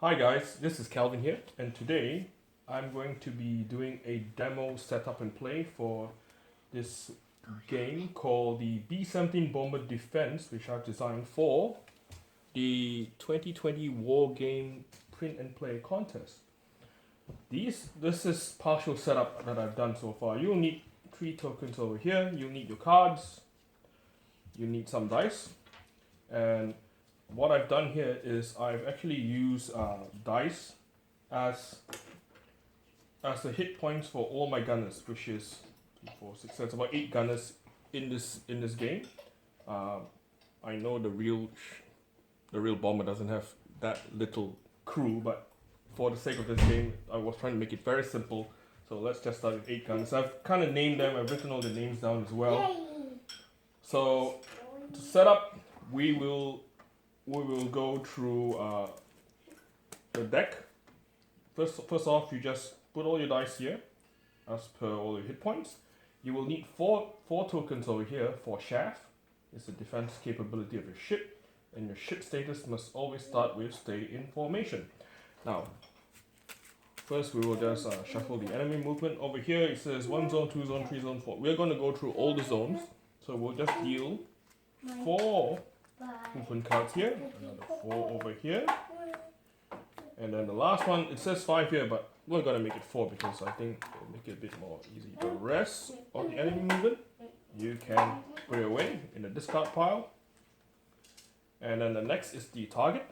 Hi guys, this is Calvin here, and today I'm going to be doing a demo setup and play for this game called the B17 Bomber Defense, which I've designed for the 2020 Wargame print and play contest. This is partial setup that I've done so far. You'll need 3 tokens over here, you'll need your cards, you need some dice, and what I've done here is I've actually used dice as the hit points for all my gunners, which is 3, 4, 6, 7, about 8 gunners in this game. I know the real bomber doesn't have that little crew, but for the sake of this game, I was trying to make it very simple. So let's just start with 8 gunners. I've kind of named them. I've written all the names down as well. So to set up, we will go through the deck. First off, you just put all your dice here, as per all your hit points. You will need four tokens over here for shaft. It's the defense capability of your ship, and your ship status must always start with stay in formation. Now, first we will just shuffle the enemy movement. Over here it says 1 zone, 2 zone, 3 zone, 4. We're going to go through all the zones, so we'll just deal 4 movement cards here, another 4 over here, and then the last one, it says 5 here, but we're gonna make it 4 because I think it'll make it a bit more easy. The rest of the enemy movement, you can put it away in the discard pile. And then the next is the target.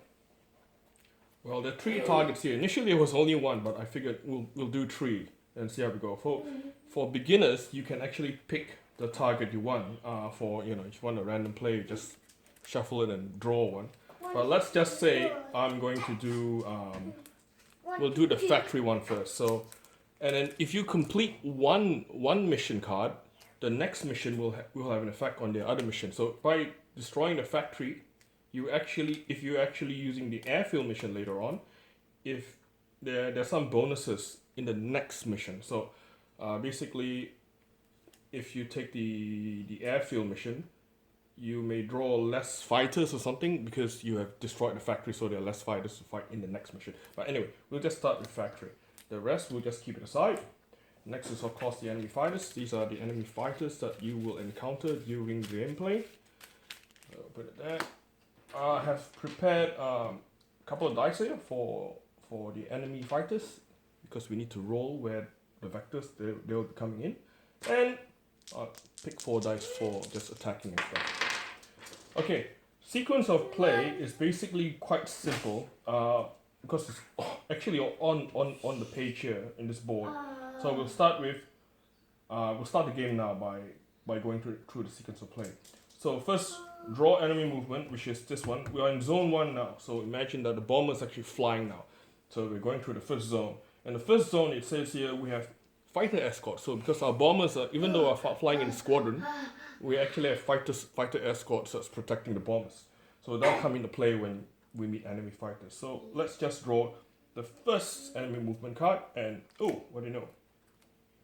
Well, there are 3 targets here. Initially it was only 1, but I figured we'll do 3 and see how we go. For beginners, you can actually pick the target you want. For if you want a random play, you just shuffle it and draw one. But let's just say I'm going to do we'll do the factory one first. So, and then if you complete one mission card, the next mission will have an effect on the other mission. So by destroying the factory, if you're actually using the airfield mission later on, if there's some bonuses in the next mission. So basically, if you take the airfield mission, you may draw less fighters or something because you have destroyed the factory, so there are less fighters to fight in the next mission. But anyway, we'll just start with factory. The rest we'll just keep it aside. Next is of course the enemy fighters. These are the enemy fighters that you will encounter during the gameplay. Put it there. I have prepared a couple of dice here for the enemy fighters because we need to roll where the vectors they'll be coming in, and pick 4 dice for just attacking and stuff. Okay, sequence of play is basically quite simple because it's actually on the page here in this board. So we'll start the game now by going through the sequence of play. So first, draw enemy movement, which is this one. We are in zone 1 now, so imagine that the bomber is actually flying now. So we're going through the first zone. And the first zone, it says here we have fighter escort. So because our bombers are, even though we're flying in squadron, we actually have fighter escorts that's protecting the bombers. So that'll come into play when we meet enemy fighters. So let's just draw the first enemy movement card, and oh, what do you know?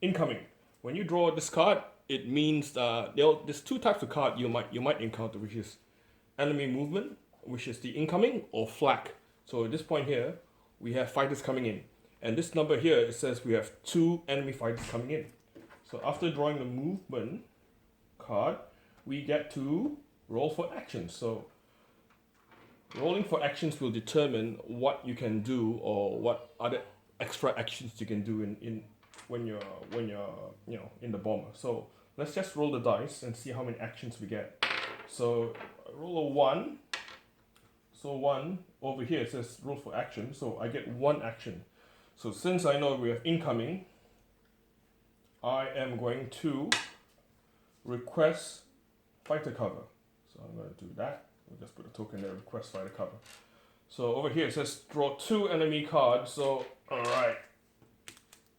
Incoming. When you draw this card, it means there's 2 types of card you might encounter, which is enemy movement, which is the incoming, or flak. So at this point here, we have fighters coming in. And this number here, it says we have 2 enemy fighters coming in. So after drawing the movement card, we get to roll for actions. So rolling for actions will determine what you can do or what other extra actions you can do when you're in the bomber. So let's just roll the dice and see how many actions we get. So roll a 1. So 1 over here it says roll for action. So I get 1 action. So since I know we have incoming, I am going to request fighter cover. So I'm going to do that. We'll just put a token there, request fighter cover. So over here it says draw 2 enemy cards. So alright,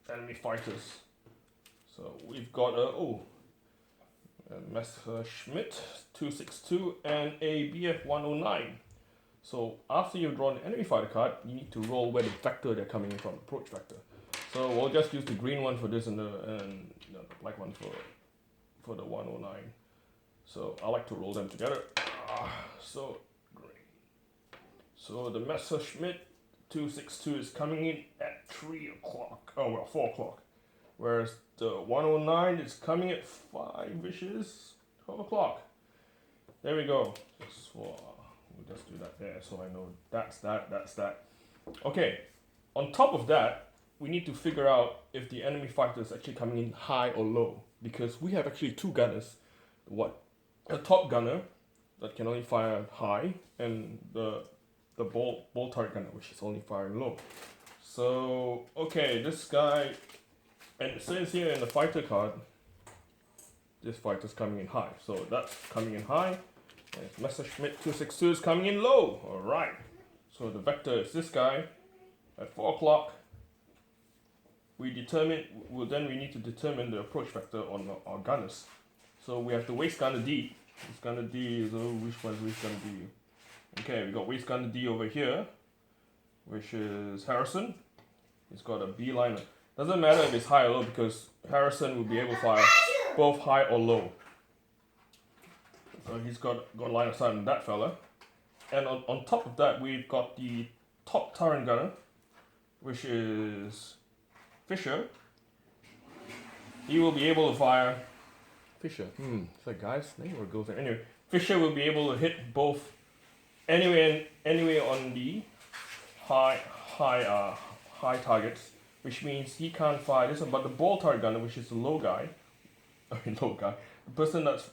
enemy fighters. So we've got a Messerschmitt 262 and a BF 109. So after you've drawn the enemy fighter card, you need to roll where the vector they're coming in from, approach vector. So we'll just use the green one for this and the black one for the 109. So I like to roll them together. So green. So the Messerschmitt 262 is coming in at 3 o'clock. Oh well, 4 o'clock. Whereas the 109 is coming at 5-ish, 12 o'clock. There we go. We'll just do that there so I know that's that. Okay, on top of that, we need to figure out if the enemy fighter is actually coming in high or low. Because we have actually two gunners. A top gunner that can only fire high, and the ball turret gunner, which is only firing low. So, okay, this guy, and it says here in the fighter card, this fighter's coming in high. So that's coming in high. And Messerschmitt 262 is coming in low. Alright. So the vector is this guy at 4 o'clock. We need to determine the approach vector on our gunners. So we have the waist gunner D. Waist gunner D is, which one is waist gunner D? Okay, we got waist gunner D over here, which is Harrison. He's got a B liner. Doesn't matter if it's high or low because Harrison will be able to fire both high or low. So he's got line of sight on that fella. And on top of that, we've got the top turret gunner, which is Fisher. He will be able to fire Fisher. Is that guy's name or girl's name? Anyway, Fisher will be able to hit both anywhere on the high targets, which means he can't fire this one. But the ball turret gunner, which is the low guy, the person that's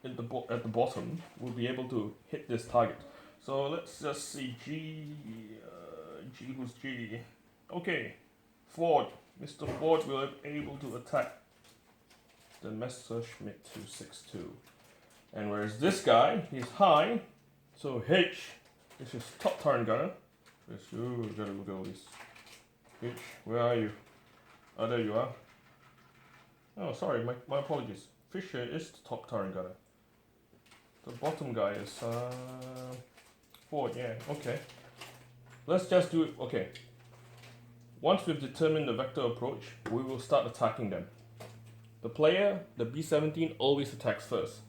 at the bottom will be able to hit this target. So let's just see who's G? Okay, Ford. Mr. Ford will be able to attack the Messerschmitt 262. And whereas this guy, he's high, so H is his top turret gunner. Gotta look at all these. H, where are you? Oh, there you are. Oh, sorry, my apologies. Fisher is the top turret gunner. The bottom guy is Ford, yeah, okay. Let's just do it, okay. Once we've determined the vector approach, we will start attacking them. The player, the B17, always attacks first.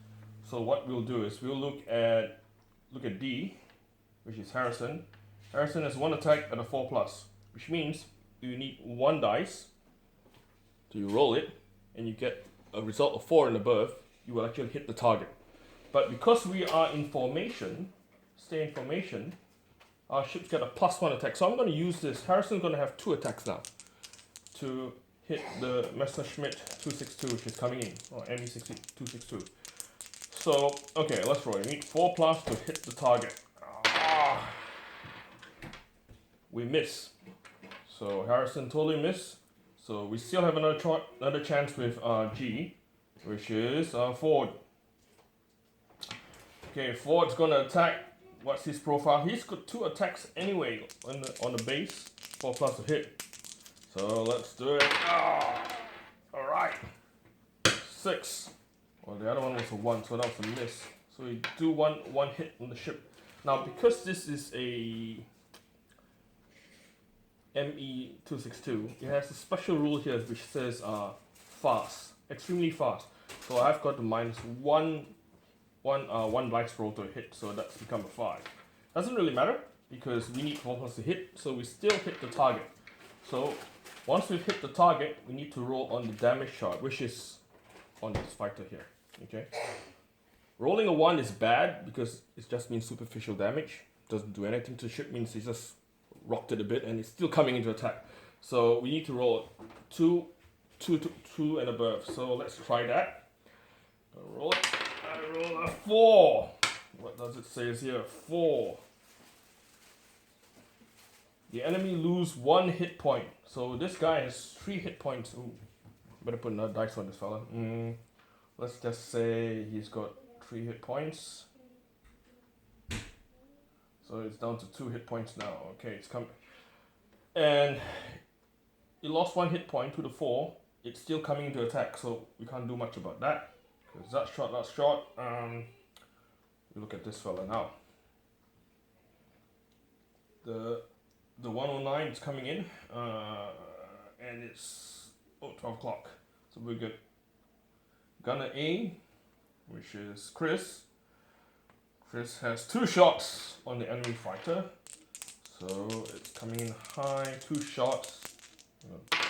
So what we'll do is we'll look at D, which is Harrison. Harrison has one attack at a 4+, which means you need one dice. So you roll it, and you get a result of 4 and above, you will actually hit the target. But because we are in formation, stay in formation, our ships get a +1 attack. So I'm going to use this. Harrison's going to have 2 attacks now to hit the Messerschmitt 262, which is coming in, or ME 262. So, okay, let's roll. We need 4+ to hit the target. We miss. So Harrison totally missed. So we still have another chance with G, which is Ford. Okay, Ford's gonna attack. What's his profile? He's got 2 attacks anyway on the base. 4+ to hit. So let's do it. Alright. 6. Well, the other one was a 1, so that was a miss. So we do one hit on the ship. Now, because this is a ME 262, it has a special rule here which says fast, extremely fast. So I've got the -1 dice roll to hit, so that's become a 5. Doesn't really matter because we need 4+ to hit, so we still hit the target. So once we've hit the target, we need to roll on the damage chart, which is on this fighter here. Okay. Rolling a 1 is bad because it just means superficial damage. Doesn't do anything to the ship, means it just rocked it a bit and it's still coming into attack. So we need to roll 2 and above. So let's try that. I roll a 4. What does it say here? 4. The enemy lose 1 hit point. So this guy has 3 hit points. Ooh, better put another dice on this fella. Let's just say he's got 3 hit points. So it's down to 2 hit points now. Okay, it's coming. And he lost 1 hit point to the 4. It's still coming into attack, so we can't do much about that. Because that's short. You look at this fella now. The 109 is coming in, and it's 12 o'clock. So we're good. Gunner A, which is Chris. Chris has 2 shots on the enemy fighter. So it's coming in high, 2 shots.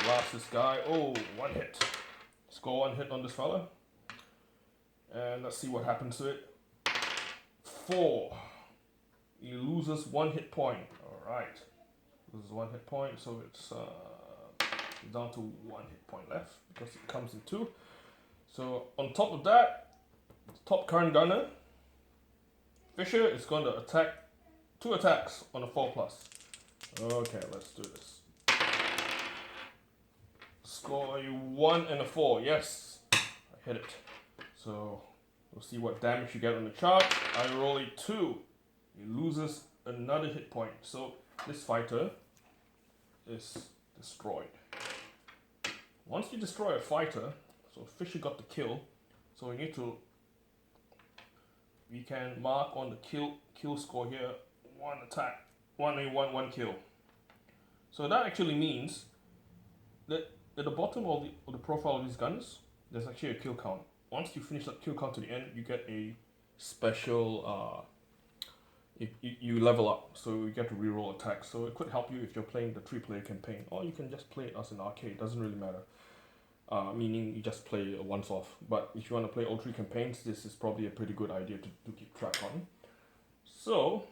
Blast this guy. Oh, 1 hit. Score 1 hit on this fella. And let's see what happens to it. 4. He loses 1 hit point. Alright. Loses 1 hit point, so it's down to 1 hit point left because it comes in 2. So on top of that, top current gunner, Fisher is going to attack 2 attacks on a 4+. Okay, let's do this. Score a 1 and a 4. Yes, I hit it. So we'll see what damage you get on the chart. I roll a 2. He loses another hit point. So this fighter is destroyed. Once you destroy a fighter, so Fisher got the kill. So we can mark on the kill score here 1 attack, 1 kill. So that actually means that at the bottom of the profile of these guns, there's actually a kill count. Once you finish that kill count to the end, you get a special, you level up, so you get to reroll attacks. So it could help you if you're playing the 3-player campaign, or you can just play it as an arcade, doesn't really matter. Meaning you just play it once off. But if you want to play all 3 campaigns, this is probably a pretty good idea to keep track on. So,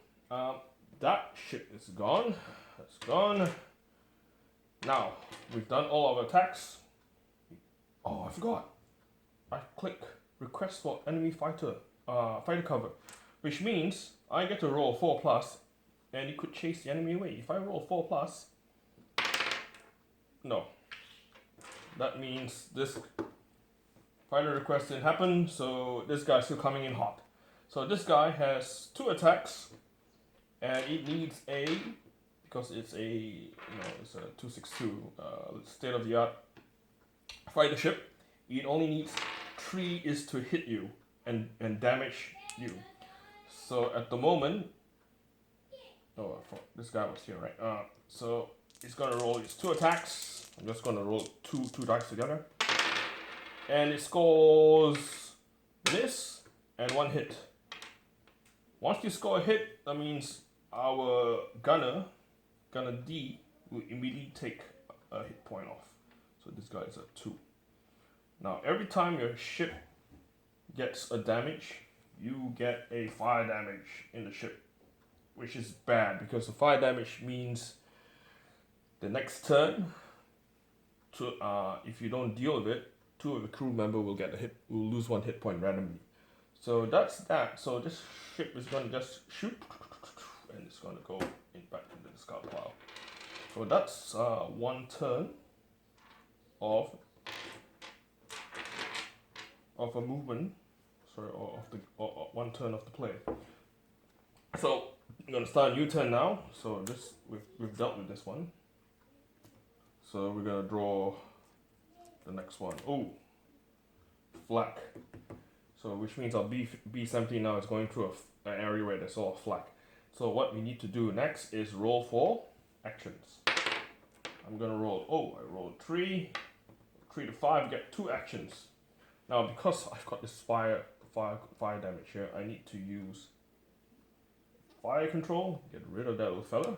that ship is gone. That's gone. Now, we've done all our attacks. Oh, I forgot. I click request for enemy fighter cover, which means I get to roll 4+, and it could chase the enemy away. If I roll 4+, no. That means this fighter request didn't happen, so this guy's still coming in hot. So this guy has 2 attacks, and it needs because it's it's a 262 state-of-the-art fighter ship. It only needs 3 is to hit you and damage you. So at the moment, I thought this guy was here, right? So it's gonna roll its 2 attacks. I'm just gonna roll two dice together, and it scores this and 1 hit. Once you score a hit, that means our gunner D, will immediately take a hit point off. So this guy is at 2. Now every time your ship gets a damage, you get a fire damage in the ship, which is bad because the fire damage means the next turn, if you don't deal with it, 2 of the crew member will lose 1 hit point randomly. So that's that. So this ship is gonna just shoot, and it's gonna go back into the discard pile. So that's 1 turn of a movement. Sorry, or 1 turn of the play. So I'm gonna start a new turn now. So this we've dealt with this one. So we're gonna draw the next one. Oh, flak. So which means our B17 now is going through an area where there's a lot of flak. So what we need to do next is roll for actions. I'm gonna roll. Oh, I rolled 3 to 5, get 2 actions. Now because I've got this fire damage here, I need to use fire control. Get rid of that little fella.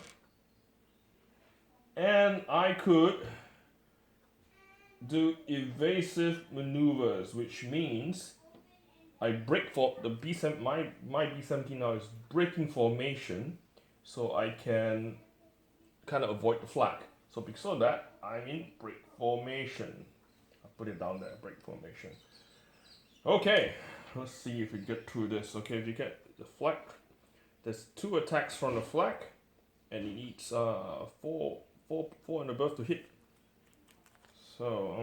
And I could do evasive maneuvers, which means I break for the B7. My B17 now is breaking formation, so I can kind of avoid the flak. So because of that, I'm in break formation. I'll put it down there, break formation. Okay, let's see if we get through this. Okay, if you get the flak, there's 2 attacks from the flak, and it needs 4 and above to hit. So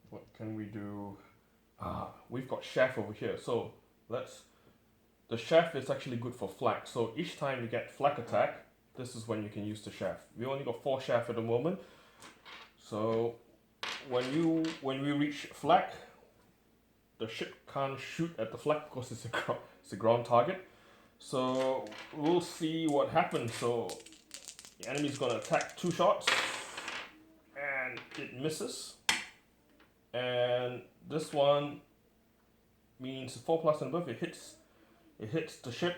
what can we do? We've got chef over here. So the chef is actually good for flak. So each time you get flak attack, this is when you can use the chef. We only got 4 chef at the moment. So when we reach flak, the ship can't shoot at the flak because it's a ground target. So we'll see what happens. So the enemy's gonna attack 2 shots, and it misses. And this one means 4+ and above. It hits the ship,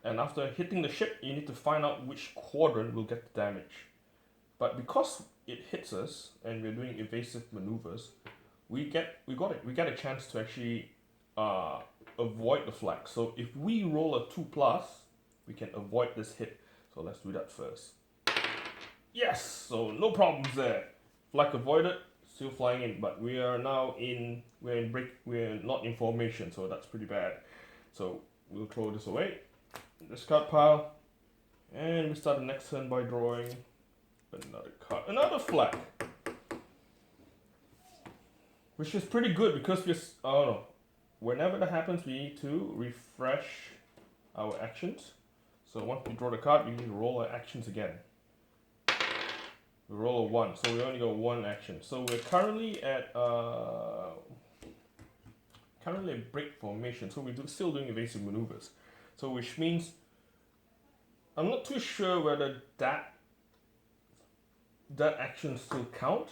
And after hitting the ship, you need to find out which quadrant will get the damage. But because it hits us and we're doing evasive maneuvers, we get a chance to actually avoid the flak. So if we roll a 2+, we can avoid this hit. So let's do that first. Yes, so no problems there. Flak avoided, still flying in, but we are now we're not in formation, so that's pretty bad. So we'll throw this away, discard pile, and we start the next turn by drawing another card, another flak, which is pretty good because whenever that happens, we need to refresh our actions. So once we draw the card, we need to roll our actions again. We roll a 1, so we only got one action. So we're currently at break formation, so we're still doing evasive maneuvers. So which means I'm not too sure whether that action still count.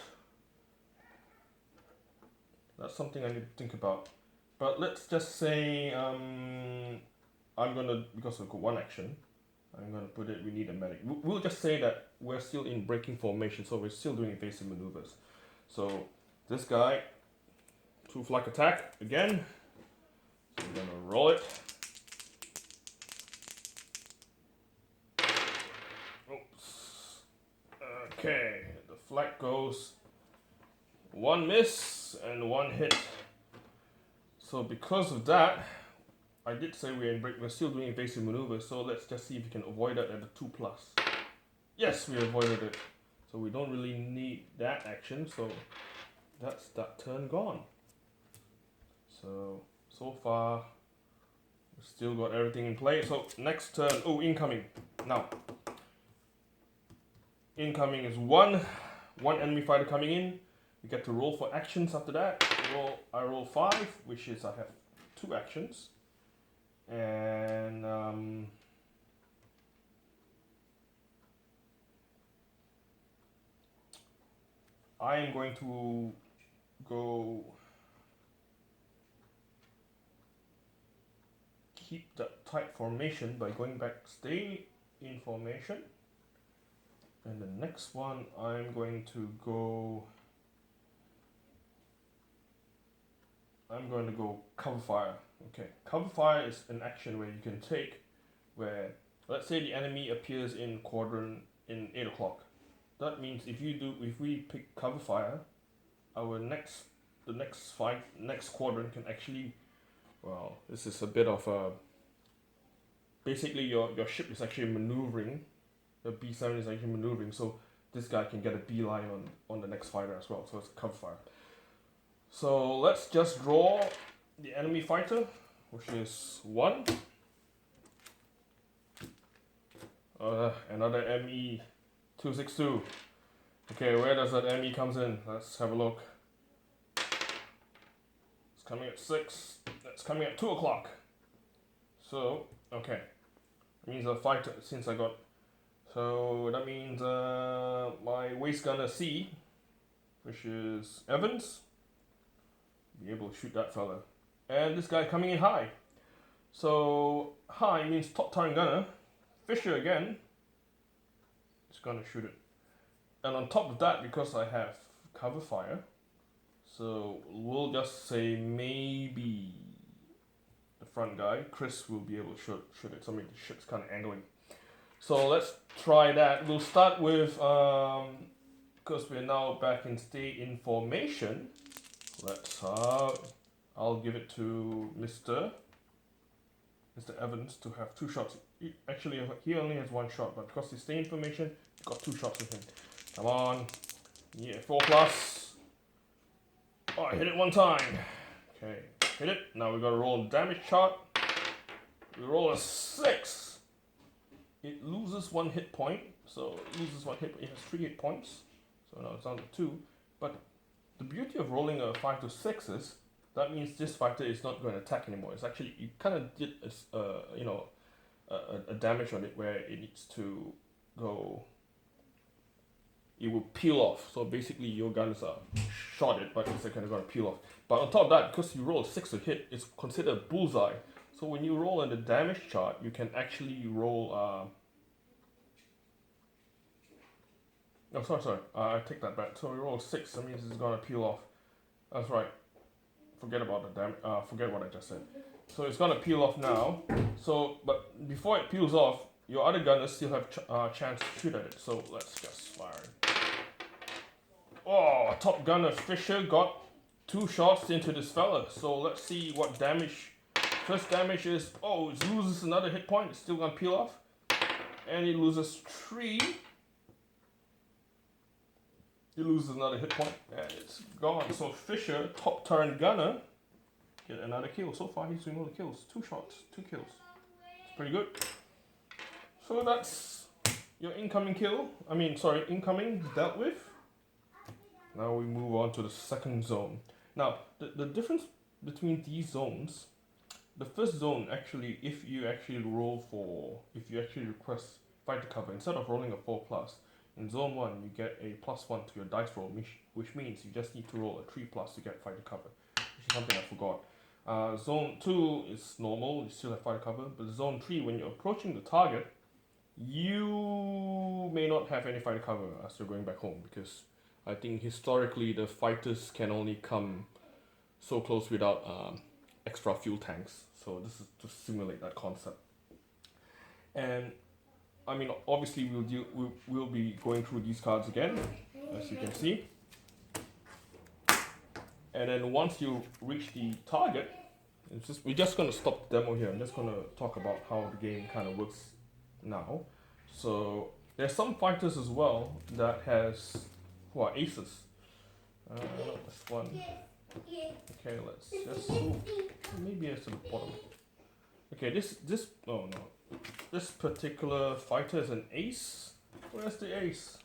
That's something I need to think about. But let's just say because I've got one action, I'm gonna put it, we need a medic. We'll just say that we're still in breaking formation, so we're still doing evasive maneuvers. So this guy, 2 flak attack again. So we're gonna roll it. Oops. Okay, the flak goes 1 miss and 1 hit. So because of that, I did say we're still doing evasive maneuvers, so let's just see if we can avoid that at the 2+. Yes, we avoided it. So we don't really need that action, so that's that turn gone. So far, we still got everything in play. So next turn, incoming. Now, incoming is one enemy fighter coming in. We get to roll for actions after that. I roll 5, which is I have 2 actions. And I am going to go keep that tight formation by going back, stay in formation. And the next one, I'm going to go cover fire. Okay, cover fire is an action where you can take where, let's say the enemy appears in quadrant in 8 o'clock. That means if we pick cover fire, the next quadrant can actually, well, this is a bit of a, basically your ship is actually maneuvering, the B7 is actually maneuvering, so this guy can get a beeline on the next fighter as well, so it's cover fire. So let's just draw the enemy fighter, which is 1. Another ME 262. Okay, where does that ME comes in? Let's have a look. It's coming at 6. That's coming at 2 o'clock. So, okay. That means a fighter, since I got... So, that means my waist gunner C, which is Evans, be able to shoot that fella. And this guy coming in high. So, high means top turret gunner. Fisher again is gonna shoot it. And on top of that, because I have cover fire, so we'll just say maybe the front guy, Chris, will be able to shoot it. So I mean, the ship's kind of angling. So let's try that. We'll start with, because we're now back in stay in formation, let's, I'll give it to Mr. Evans to have 2 shots. Actually, he only has 1 shot, but because he's staying in formation, he's got 2 shots with him. Come on. Yeah, 4+. Oh, I hit it 1 time. Okay, hit it. Now we gotta roll a damage chart. We roll a 6. It loses 1 hit point. So it loses 1 hit point. It has 3 hit points. So now it's down to 2. But the beauty of rolling a 5 to 6 is that means this fighter is not going to attack anymore. It's actually, you kind of did a damage on it where it needs to go. It will peel off. So basically your guns are shot it, but it's kind of going to peel off. But on top of that, because you roll a 6 to hit, it's considered a bullseye. So when you roll on the damage chart, you can actually roll. No, sorry. I take that back. So we roll 6. That means it's gonna peel off. That's right. Forget about the damage. Forget what I just said. So it's gonna peel off now. So, but before it peels off, your other gunners still have chance to shoot at it. So let's just fire it. Oh, top gunner Fisher got 2 shots into this fella. So let's see what damage. First damage is, oh, it loses another hit point. It's still gonna peel off, and it loses 3. He loses another hit point, and it's gone. So Fisher, top turn gunner, get another kill. So far he's doing all the kills. 2 shots, 2 kills. It's pretty good. So that's your incoming kill. Incoming dealt with. Now we move on to the second zone. Now, the difference between these zones, the first zone actually, if you actually request fighter cover, instead of rolling a 4+, in zone 1, you get a +1 to your dice roll, which means you just need to roll a 3+ to get fighter cover, which is something I forgot. Zone 2 is normal, you still have fighter cover, but zone 3, when you're approaching the target, you may not have any fighter cover as you're going back home, because I think historically the fighters can only come so close without extra fuel tanks. So this is to simulate that concept. And I mean, obviously we'll be going through these cards again, as you can see. And then once you reach the target, we're just gonna stop the demo here. I'm just gonna talk about how the game kind of works now. So there's some fighters as well that who are aces. Not this one. Okay, let's just maybe it's at the bottom. Okay, this particular fighter is an ace. Where's the ace?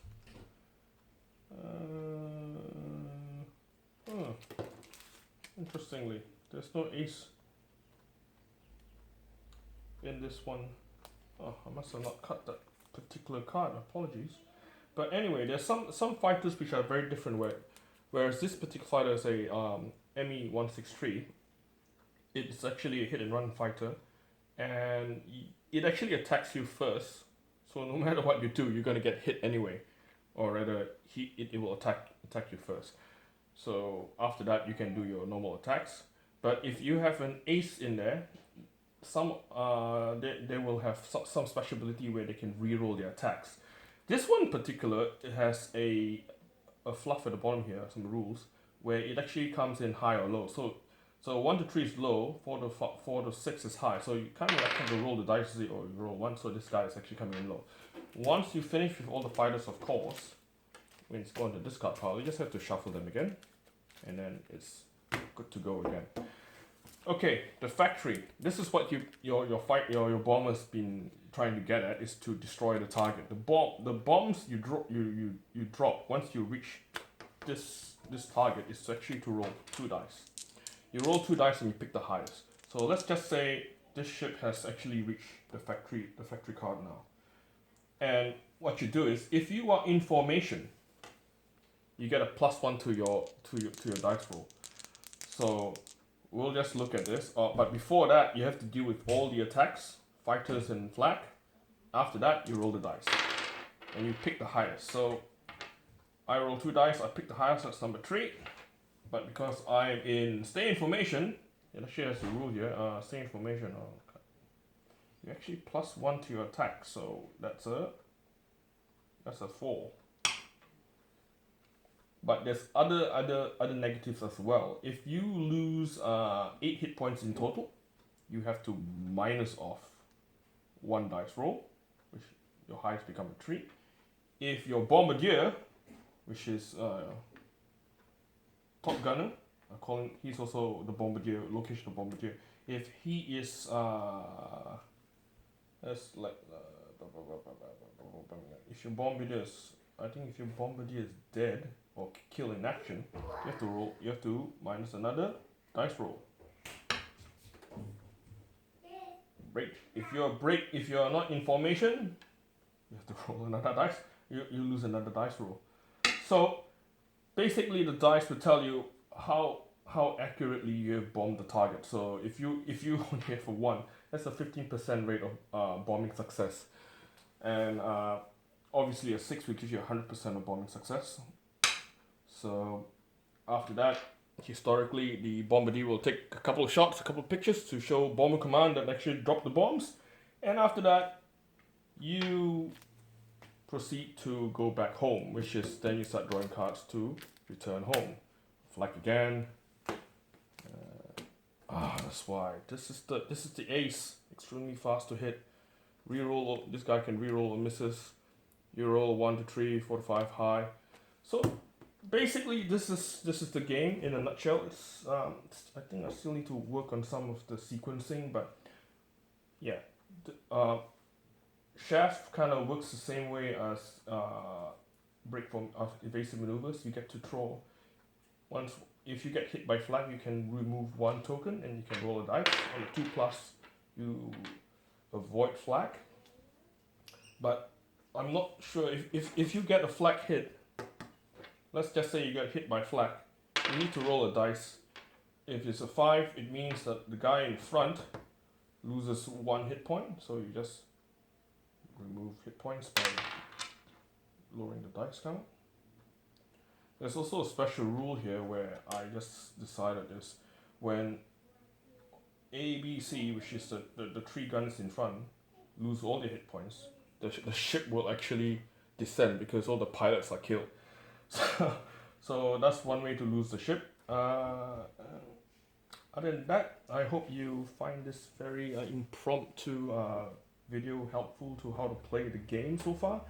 Interestingly, there's no ace in this one. Oh, I must have not cut that particular card. Apologies. But anyway, there's some fighters which are very different. Whereas this particular fighter is a ME-163. It's actually a hit and run fighter, and it actually attacks you first. So no matter what you do, you're gonna get hit anyway, or rather, it will attack you first. So after that, you can do your normal attacks. But if you have an ace in there, they will have some special ability where they can reroll their attacks. This one in particular, it has a fluff at the bottom here, some rules, where it actually comes in high or low. So 1 to 3 is low, 4 to 6 is high. So you kind of like have to roll the dice, or you roll 1, so this guy is actually coming in low. Once you finish with all the fighters, of course, when it's going to discard pile, you just have to shuffle them again, and then it's good to go again. Okay, the factory. This is what your bomber's been trying to get at, is to destroy the target. The bombs you drop once you reach this target is actually to roll 2 dice. You roll 2 dice and you pick the highest. So let's just say this ship has actually reached the factory card now. And what you do is, if you are in formation, you get a +1 to your dice roll. So we'll just look at this. But before that, you have to deal with all the attacks, fighters and flak. After that, you roll the dice, and you pick the highest. So I roll 2 dice. I pick the highest. That's number 3. But because I'm in stay in formation, it actually has a rule here. Stay in formation. Okay. You actually +1 to your attack. So that's a 4. But there's other negatives as well. If you lose 8 hit points in total, you have to minus off 1 dice roll, which your highest become a 3. If your bombardier, which is top gunner, he's also the bombardier, location of bombardier. If he is if your bombardier is dead or killed in action, you have to minus another dice roll. If you're not in formation, you have to roll another dice. You lose another dice roll. So basically the dice will tell you how how accurately you have bombed the target. So if you only hit for one, that's a 15% rate of bombing success, and obviously a 6 will give you 100% of bombing success. So after that, historically, the bombardier will take a couple of shots, a couple of pictures to show bomber command that actually dropped the bombs, and after that, you proceed to go back home, which is then you start drawing cards to return home. Flak again. That's why this is the ace. Extremely fast to hit. Reroll. This guy can reroll the misses. You roll 1 to 3, 4 to 5 high. So basically, this is the game in a nutshell. I think I still need to work on some of the sequencing, but yeah. Chef kind of works the same way as break from evasive maneuvers. You get to throw once. If you get hit by flag, you can remove 1 token and you can roll a dice. On the 2+, you avoid flag. But I'm not sure if you get a flag hit. Let's just say you get hit by flag. You need to roll a dice. If it's a 5, it means that the guy in front loses 1 hit point. So you just remove hit points by lowering the dice count. There's also a special rule here where I just decided this. When A, B, C, which is the 3 guns in front, lose all their hit points, the ship will actually descend because all the pilots are killed. So that's one way to lose the ship. Other than that, I hope you find this very impromptu video helpful to how to play the game so far.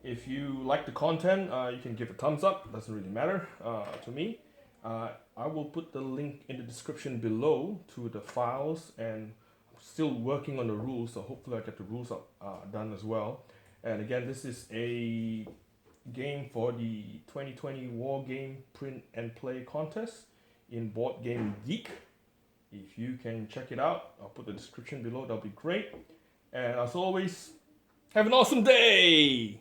If you like the content, you can give a thumbs up. Doesn't really matter to me. I will put the link in the description below to the files, and I'm still working on the rules, so hopefully I get the rules up done as well. And again, this is a game for the 2020 War Game Print and Play contest in Board Game Geek. If you can check it out, I'll put the description below. That'll be great. And as always, have an awesome day!